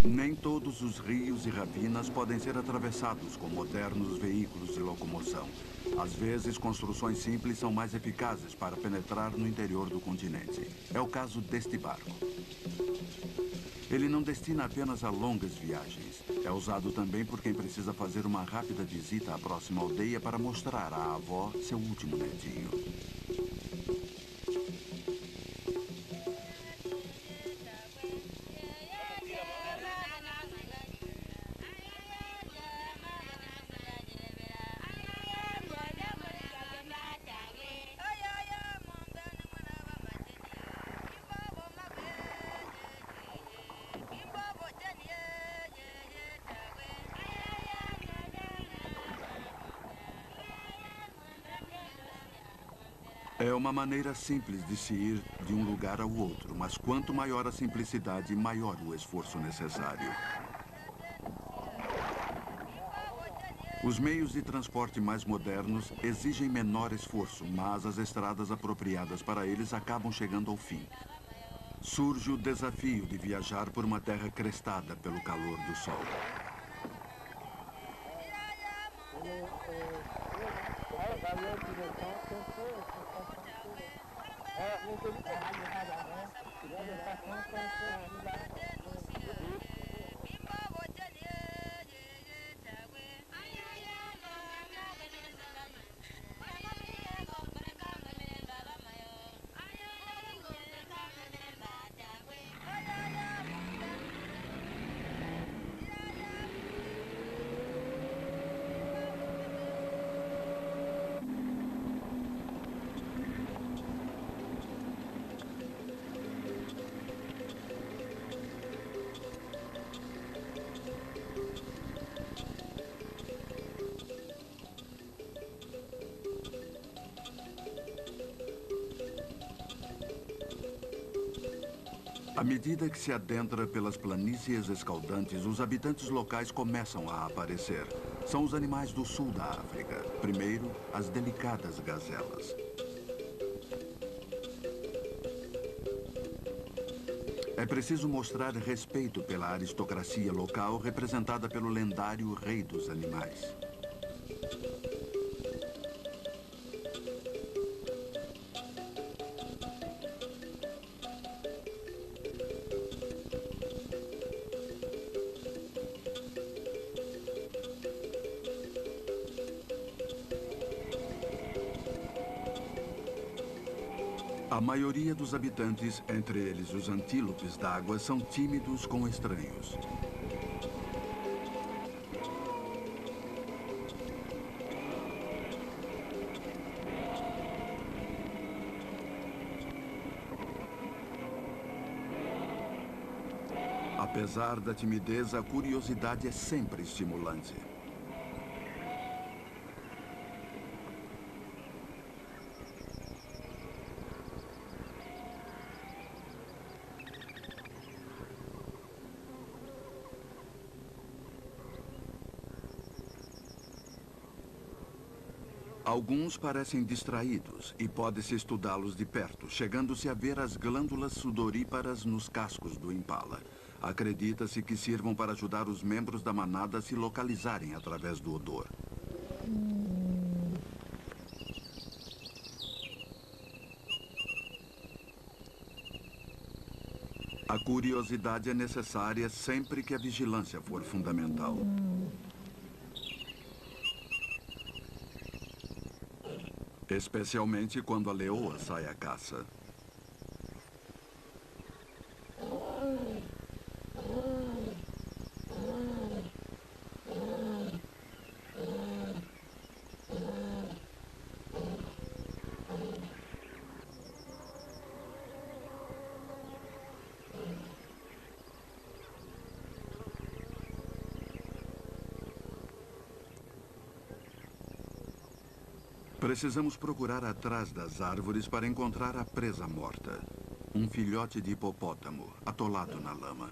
Nem todos os rios e ravinas podem ser atravessados com modernos veículos de locomoção. Às vezes, construções simples são mais eficazes para penetrar no interior do continente. É o caso deste barco. Ele não destina apenas a longas viagens. É usado também por quem precisa fazer uma rápida visita à próxima aldeia para mostrar à avó seu último netinho. É uma maneira simples de se ir de um lugar ao outro, mas quanto maior a simplicidade, maior o esforço necessário. Os meios de transporte mais modernos exigem menor esforço, mas as estradas apropriadas para eles acabam chegando ao fim. Surge o desafio de viajar por uma terra crestada pelo calor do sol. À medida que se adentra pelas planícies escaldantes, os habitantes locais começam a aparecer. São os animais do sul da África. Primeiro, as delicadas gazelas. É preciso mostrar respeito pela aristocracia local, representada pelo lendário rei dos animais. A maioria dos habitantes, entre eles os antílopes d'água, são tímidos com estranhos. Apesar da timidez, a curiosidade é sempre estimulante. Alguns parecem distraídos e pode-se estudá-los de perto, chegando-se a ver as glândulas sudoríparas nos cascos do impala. Acredita-se que sirvam para ajudar os membros da manada a se localizarem através do odor. A curiosidade é necessária sempre que a vigilância for fundamental. Especialmente quando a leoa sai à caça. Precisamos procurar atrás das árvores para encontrar a presa morta. Um filhote de hipopótamo, atolado na lama.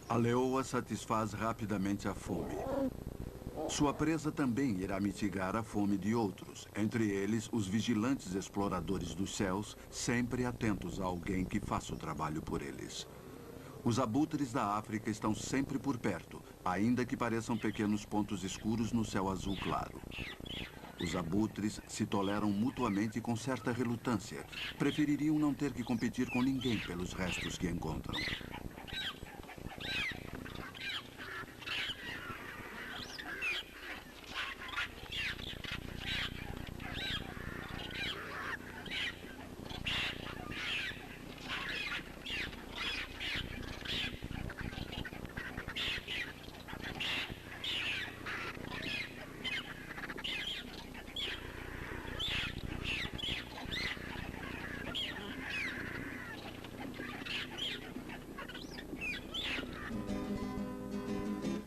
A leoa satisfaz rapidamente a fome. Sua presa também irá mitigar a fome de outros, entre eles os vigilantes exploradores dos céus, sempre atentos a alguém que faça o trabalho por eles. Os abutres da África estão sempre por perto, ainda que pareçam pequenos pontos escuros no céu azul claro. Os abutres se toleram mutuamente com certa relutância. Prefeririam não ter que competir com ninguém pelos restos que encontram.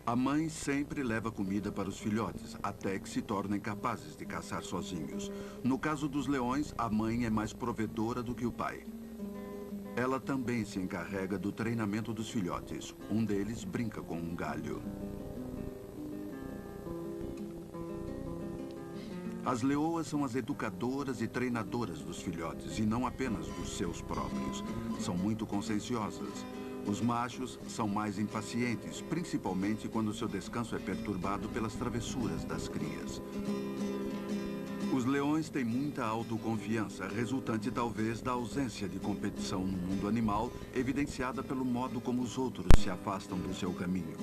A mãe sempre leva comida para os filhotes, até que se tornem capazes de caçar sozinhos. No caso dos leões, a mãe é mais provedora do que o pai. Ela também se encarrega do treinamento dos filhotes. Um deles brinca com um galho. As leoas são as educadoras e treinadoras dos filhotes, e não apenas dos seus próprios. São muito conscienciosas. Os machos são mais impacientes, principalmente quando seu descanso é perturbado pelas travessuras das crias. Os leões têm muita autoconfiança, resultante talvez da ausência de competição no mundo animal, evidenciada pelo modo como os outros se afastam do seu caminho.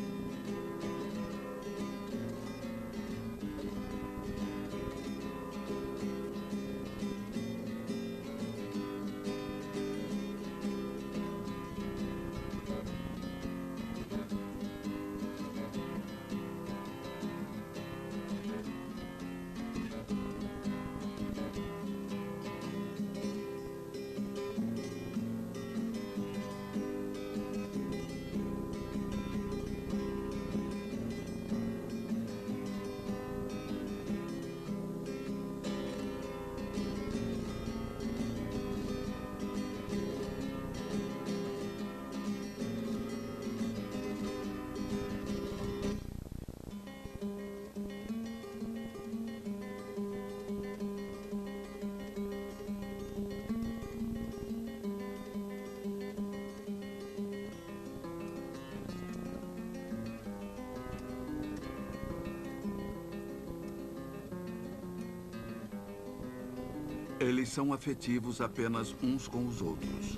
Eles são afetivos apenas uns com os outros.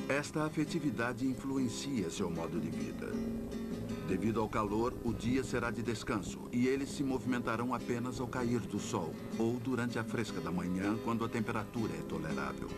Esta afetividade influencia seu modo de vida. Devido ao calor, o dia será de descanso e eles se movimentarão apenas ao cair do sol ou durante a fresca da manhã, quando a temperatura é tolerável.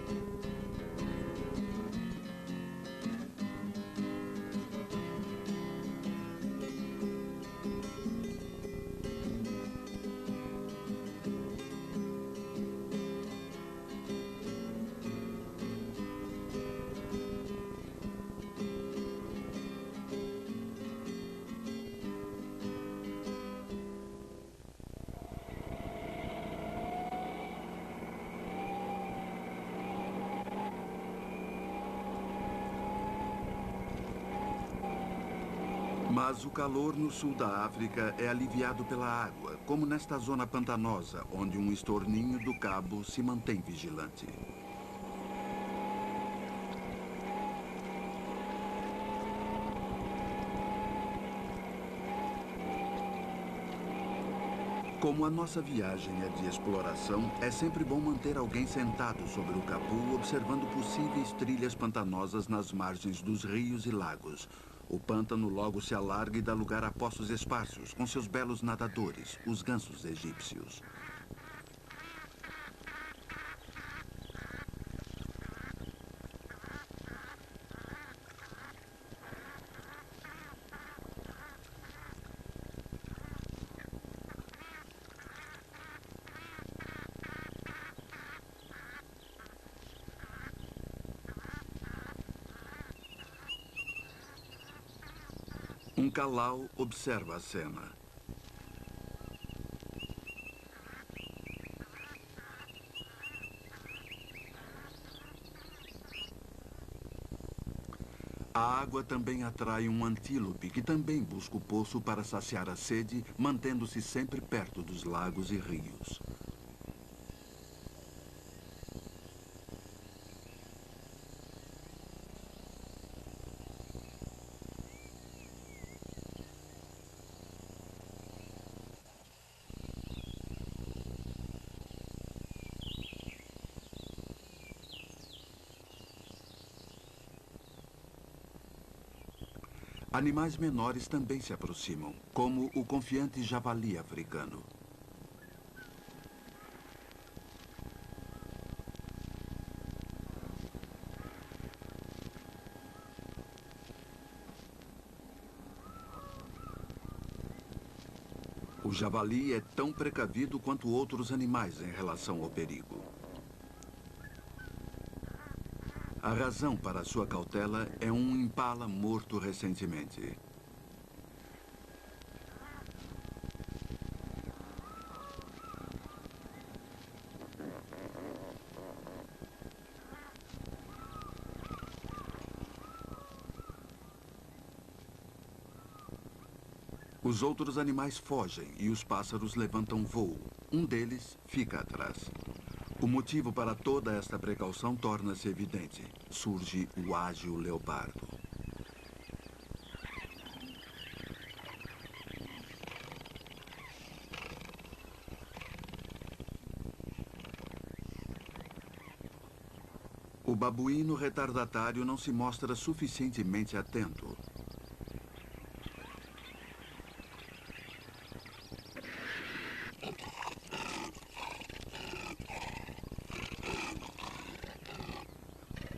Mas o calor no sul da África é aliviado pela água, como nesta zona pantanosa, onde um estorninho do cabo se mantém vigilante. Como a nossa viagem é de exploração, é sempre bom manter alguém sentado sobre o capô, observando possíveis trilhas pantanosas nas margens dos rios e lagos. O pântano logo se alarga e dá lugar a poços esparsos, com seus belos nadadores, os gansos egípcios. Um calau observa a cena. A água também atrai um antílope, que também busca o poço para saciar a sede, mantendo-se sempre perto dos lagos e rios. Animais menores também se aproximam, como o confiante javali africano. O javali é tão precavido quanto outros animais em relação ao perigo. A razão para sua cautela é um impala morto recentemente. Os outros animais fogem e os pássaros levantam voo. Um deles fica atrás. O motivo para toda esta precaução torna-se evidente. Surge o ágil leopardo. O babuíno retardatário não se mostra suficientemente atento.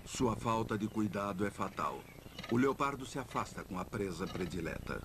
Sua falta de cuidado é fatal. O leopardo se afasta com a presa predileta.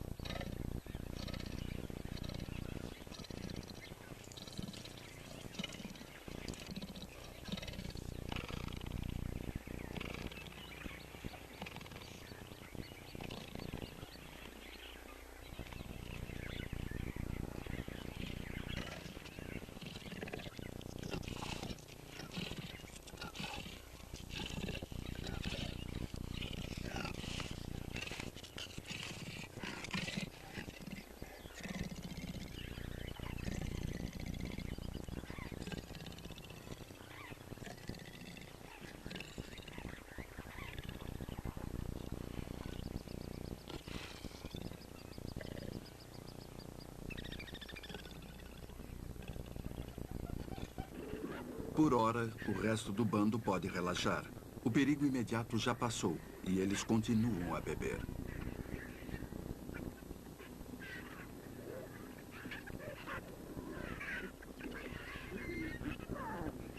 Por hora, o resto do bando pode relaxar. O perigo imediato já passou e eles continuam a beber.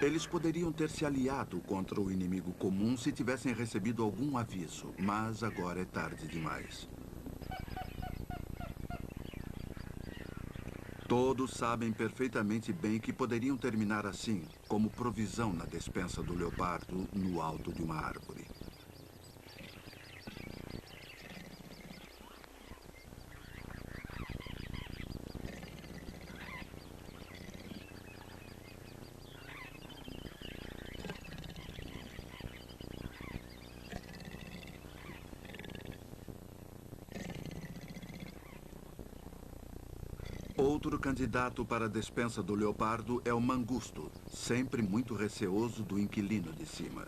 Eles poderiam ter se aliado contra o inimigo comum se tivessem recebido algum aviso, mas agora é tarde demais. Todos sabem perfeitamente bem que poderiam terminar assim, como provisão na despensa do leopardo no alto de uma árvore. Outro candidato para a despensa do leopardo é o mangusto, sempre muito receoso do inquilino de cima.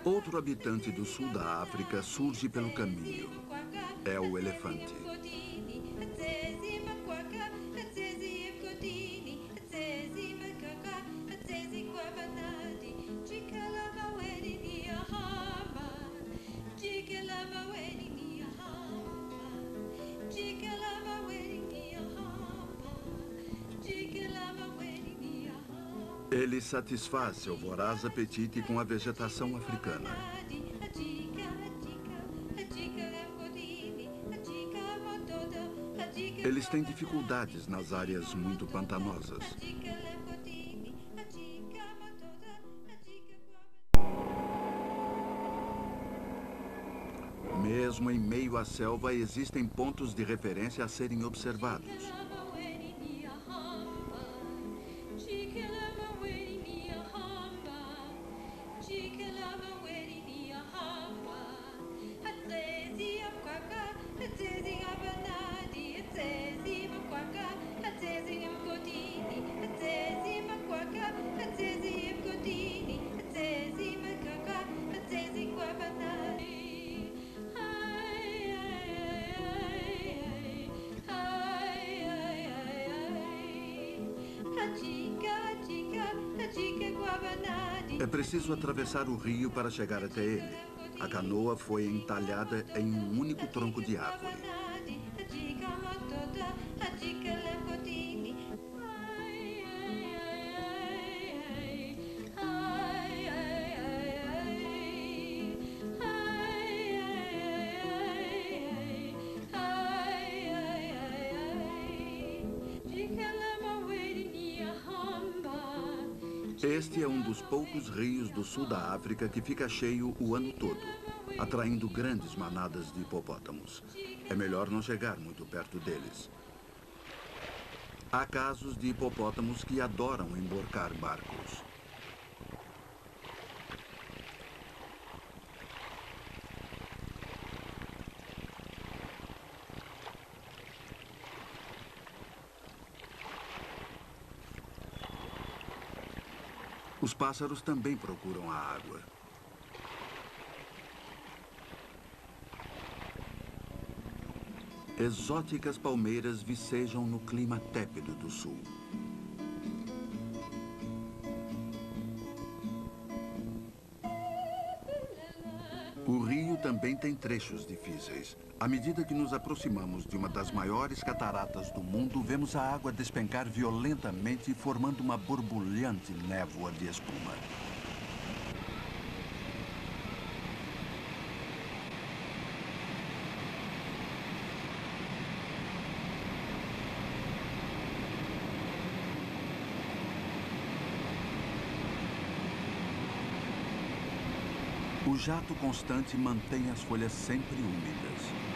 Outro habitante do sul da África surge pelo caminho. É o elefante. Ele satisfaz seu voraz apetite com a vegetação africana. Eles têm dificuldades nas áreas muito pantanosas. Mesmo em meio à selva, existem pontos de referência a serem observados. É preciso atravessar o rio para chegar até ele. A canoa foi entalhada em um único tronco de árvore. Este é um dos poucos rios do sul da África que fica cheio o ano todo, atraindo grandes manadas de hipopótamos. É melhor não chegar muito perto deles. Há casos de hipopótamos que adoram emborcar barcos. Os pássaros também procuram a água. Exóticas palmeiras vicejam no clima tépido do sul. O rio também tem trechos difíceis. À medida que nos aproximamos de uma das maiores cataratas do mundo, vemos a água despencar violentamente, formando uma borbulhante névoa de espuma. O jato constante mantém as folhas sempre úmidas.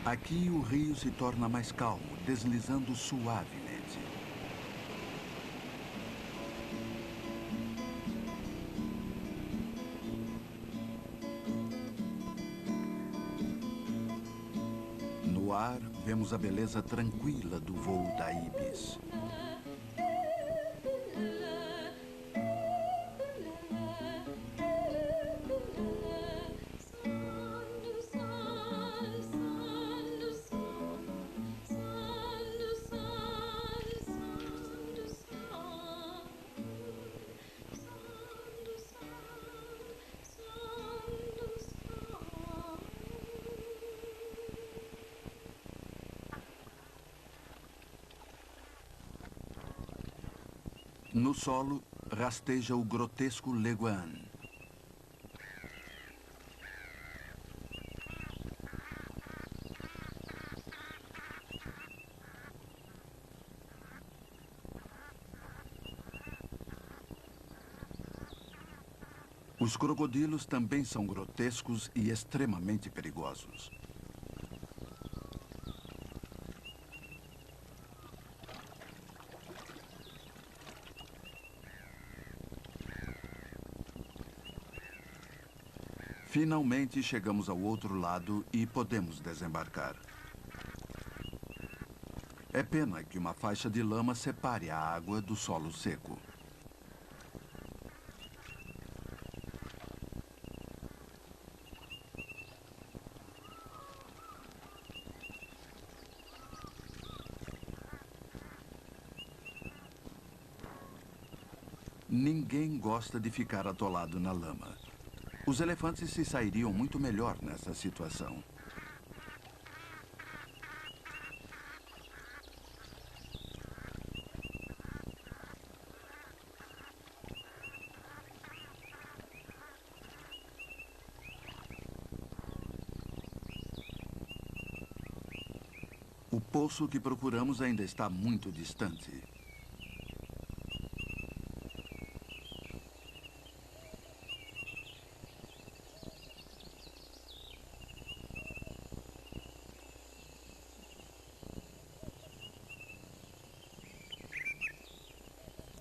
Aqui o rio se torna mais calmo, deslizando suavemente. No ar, vemos a beleza tranquila do voo da ibis. No solo, rasteja o grotesco leguan. Os crocodilos também são grotescos e extremamente perigosos. Finalmente chegamos ao outro lado e podemos desembarcar. É pena que uma faixa de lama separe a água do solo seco. Ninguém gosta de ficar atolado na lama. Os elefantes se sairiam muito melhor nessa situação. O poço que procuramos ainda está muito distante.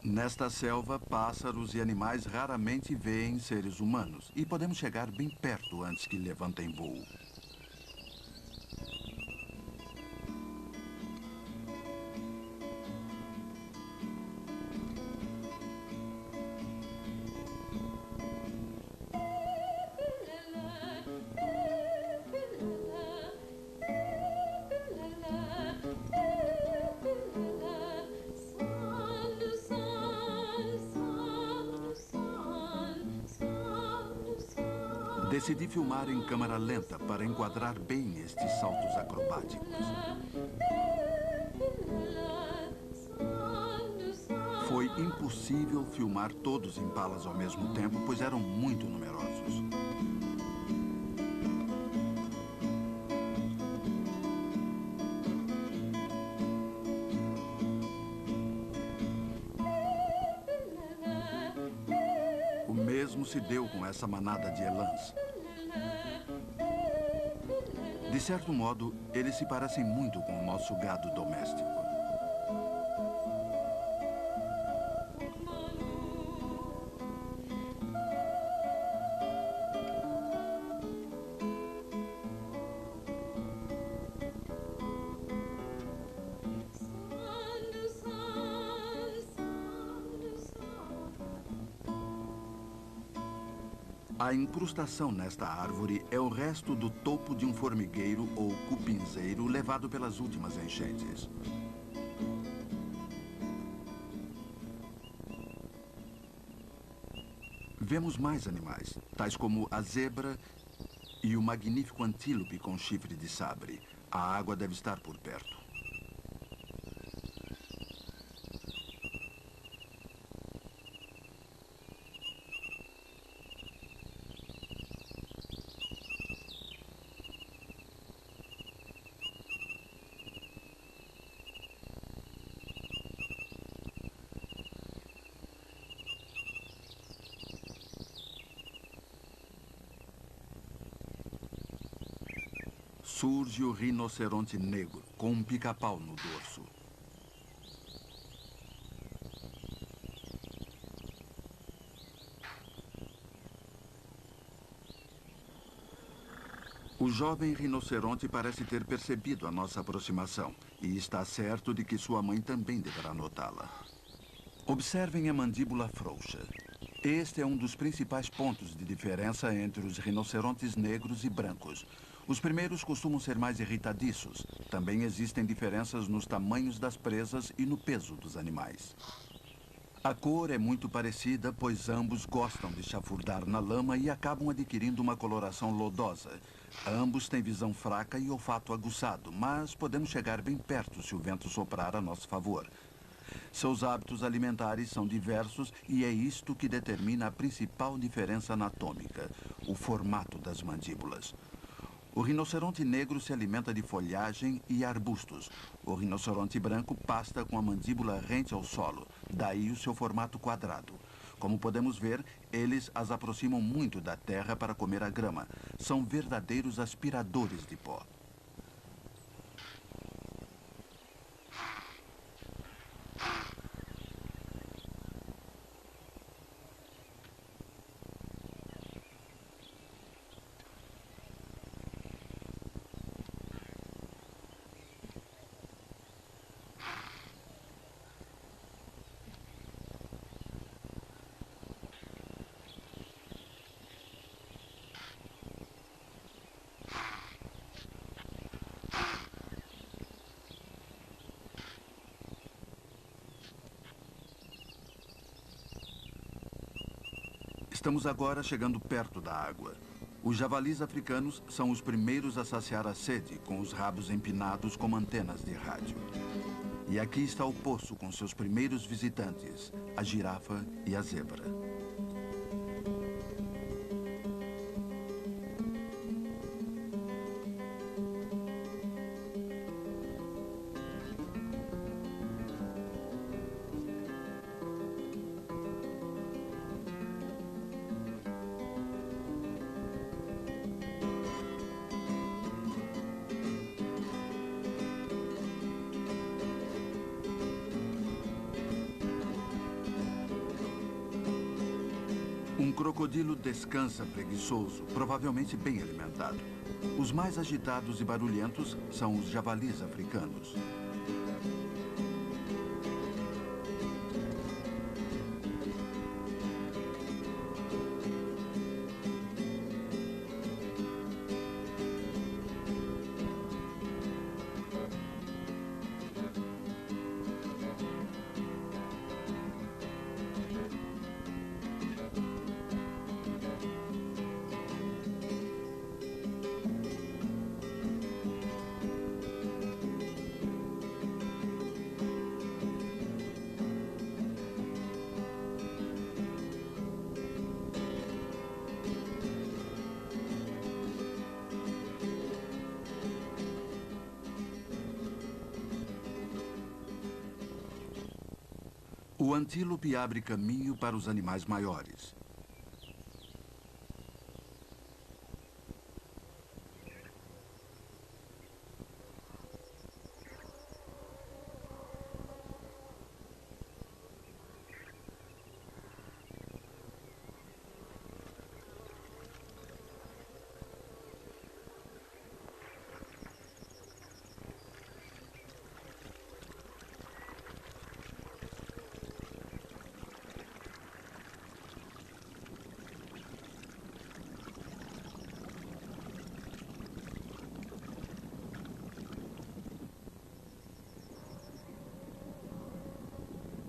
Nesta selva, pássaros e animais raramente veem seres humanos e podemos chegar bem perto antes que levantem voo. Decidi filmar em câmera lenta para enquadrar bem estes saltos acrobáticos. Foi impossível filmar todos em palas ao mesmo tempo, pois eram muito numerosos. O mesmo se deu com essa manada de elãs. De certo modo, eles se parecem muito com o nosso gado doméstico. A incrustação nesta árvore é o resto do topo de um formigueiro ou cupinzeiro levado pelas últimas enchentes. Vemos mais animais, tais como a zebra e o magnífico antílope com chifre de sabre. A água deve estar por perto. Surge o rinoceronte negro, com um pica-pau no dorso. O jovem rinoceronte parece ter percebido a nossa aproximação e está certo de que sua mãe também deverá notá-la. Observem a mandíbula frouxa. Este é um dos principais pontos de diferença entre os rinocerontes negros e brancos. Os primeiros costumam ser mais irritadiços. Também existem diferenças nos tamanhos das presas e no peso dos animais. A cor é muito parecida, pois ambos gostam de chafurdar na lama e acabam adquirindo uma coloração lodosa. Ambos têm visão fraca e olfato aguçado, mas podemos chegar bem perto se o vento soprar a nosso favor. Seus hábitos alimentares são diversos e é isto que determina a principal diferença anatômica, o formato das mandíbulas. O rinoceronte negro se alimenta de folhagem e arbustos. O rinoceronte branco pasta com a mandíbula rente ao solo, daí o seu formato quadrado. Como podemos ver, eles as aproximam muito da terra para comer a grama. São verdadeiros aspiradores de pó. Estamos agora chegando perto da água. Os javalis africanos são os primeiros a saciar a sede com os rabos empinados como antenas de rádio. E aqui está o poço com seus primeiros visitantes, a girafa e a zebra. Um crocodilo descansa preguiçoso, provavelmente bem alimentado. Os mais agitados e barulhentos são os javalis africanos. O antílope abre caminho para os animais maiores.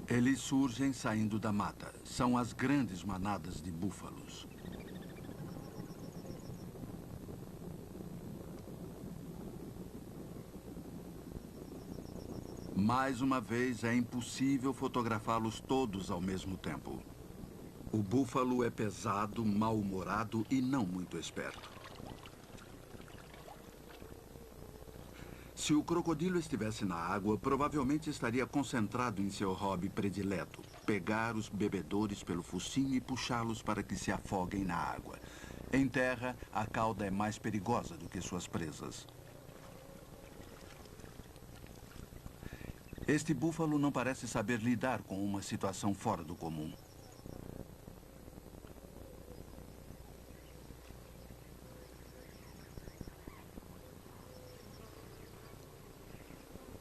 Eles surgem saindo da mata. São as grandes manadas de búfalos. Mais uma vez, é impossível fotografá-los todos ao mesmo tempo. O búfalo é pesado, mal-humorado e não muito esperto. Se o crocodilo estivesse na água, provavelmente estaria concentrado em seu hobby predileto, pegar os bebedores pelo focinho e puxá-los para que se afoguem na água. Em terra, a cauda é mais perigosa do que suas presas. Este búfalo não parece saber lidar com uma situação fora do comum.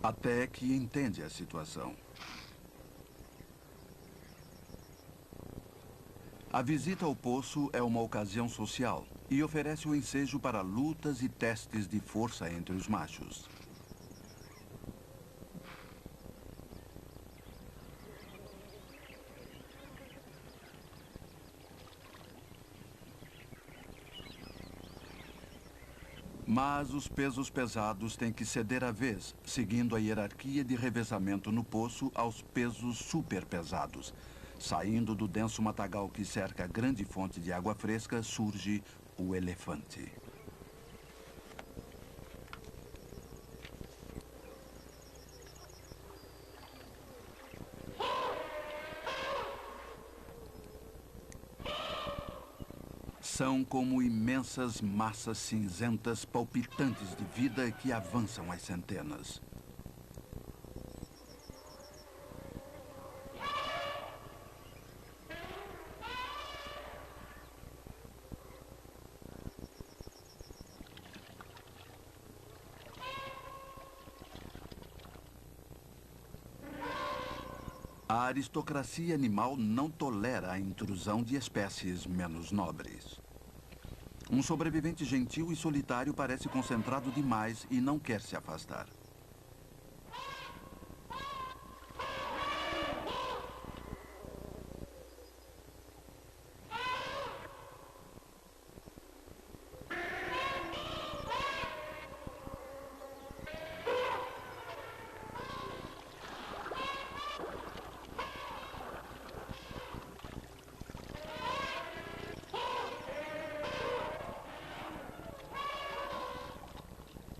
Até que entende a situação. A visita ao poço é uma ocasião social e oferece o ensejo para lutas e testes de força entre os machos. Mas os pesos pesados têm que ceder à vez, seguindo a hierarquia de revezamento no poço aos pesos super pesados. Saindo do denso matagal que cerca a grande fonte de água fresca, surge o elefante. São como imensas massas cinzentas palpitantes de vida que avançam às centenas. A aristocracia animal não tolera a intrusão de espécies menos nobres. Um sobrevivente gentil e solitário parece concentrado demais e não quer se afastar.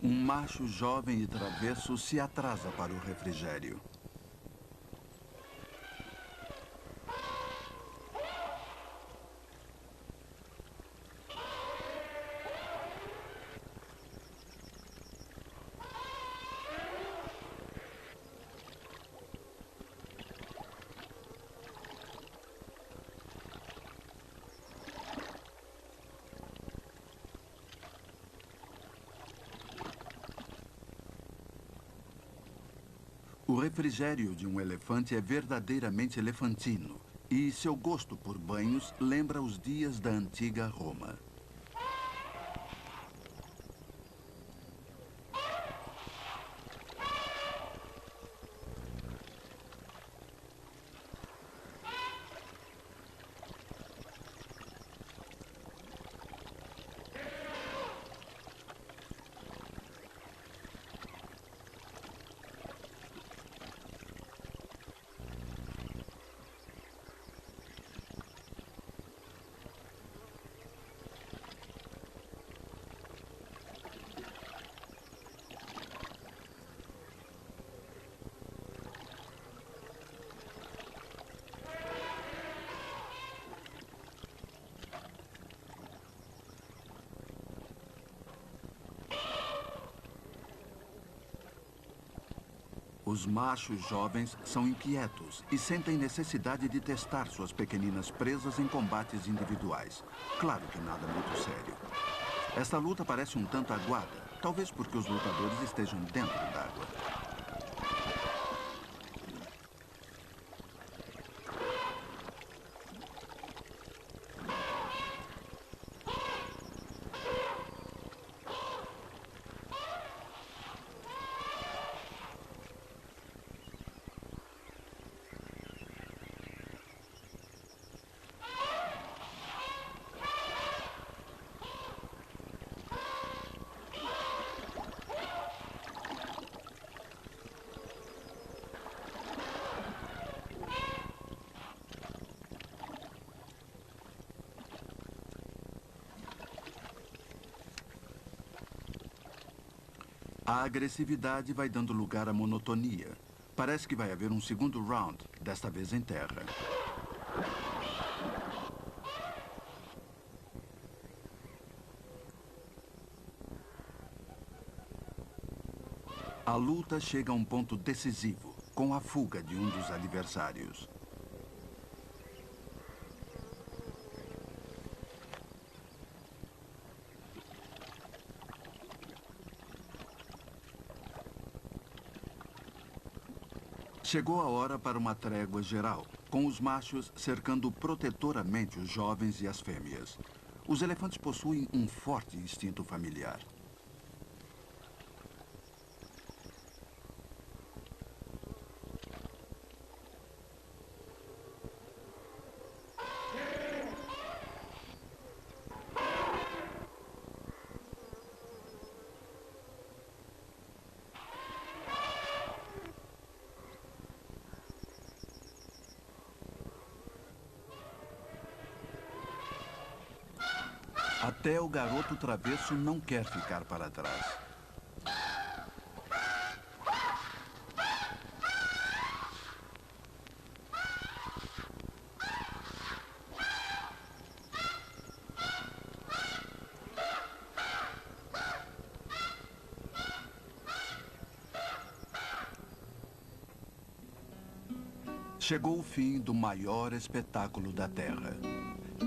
Um macho jovem e travesso se atrasa para o refrigério. O refrigério de um elefante é verdadeiramente elefantino, e seu gosto por banhos lembra os dias da antiga Roma. Os machos jovens são inquietos e sentem necessidade de testar suas pequeninas presas em combates individuais. Claro que nada muito sério. Esta luta parece um tanto aguada, talvez porque os lutadores estejam dentro d'água. A agressividade vai dando lugar à monotonia. Parece que vai haver um segundo round, desta vez em terra. A luta chega a um ponto decisivo, com a fuga de um dos adversários. Chegou a hora para uma trégua geral, com os machos cercando protetoramente os jovens e as fêmeas. Os elefantes possuem um forte instinto familiar. Até o garoto travesso não quer ficar para trás. Chegou o fim do maior espetáculo da Terra.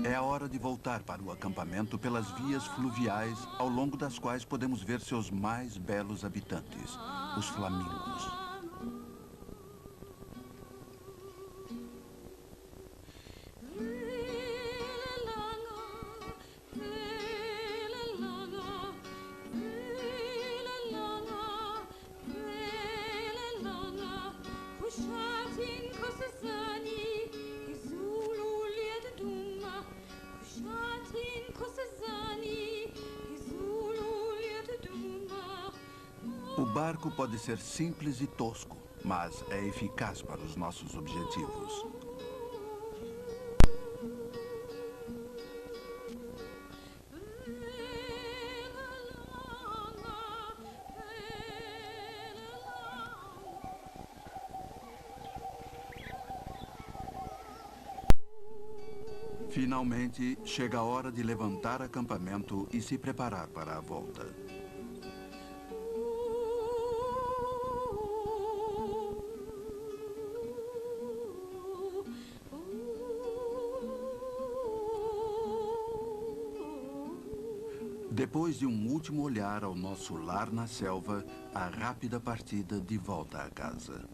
É a hora de voltar para o acampamento pelas vias fluviais, ao longo das quais podemos ver seus mais belos habitantes, os flamingos. O barco pode ser simples e tosco, mas é eficaz para os nossos objetivos. Finalmente, chega a hora de levantar acampamento e se preparar para a volta. Depois de um último olhar ao nosso lar na selva, a rápida partida de volta a casa.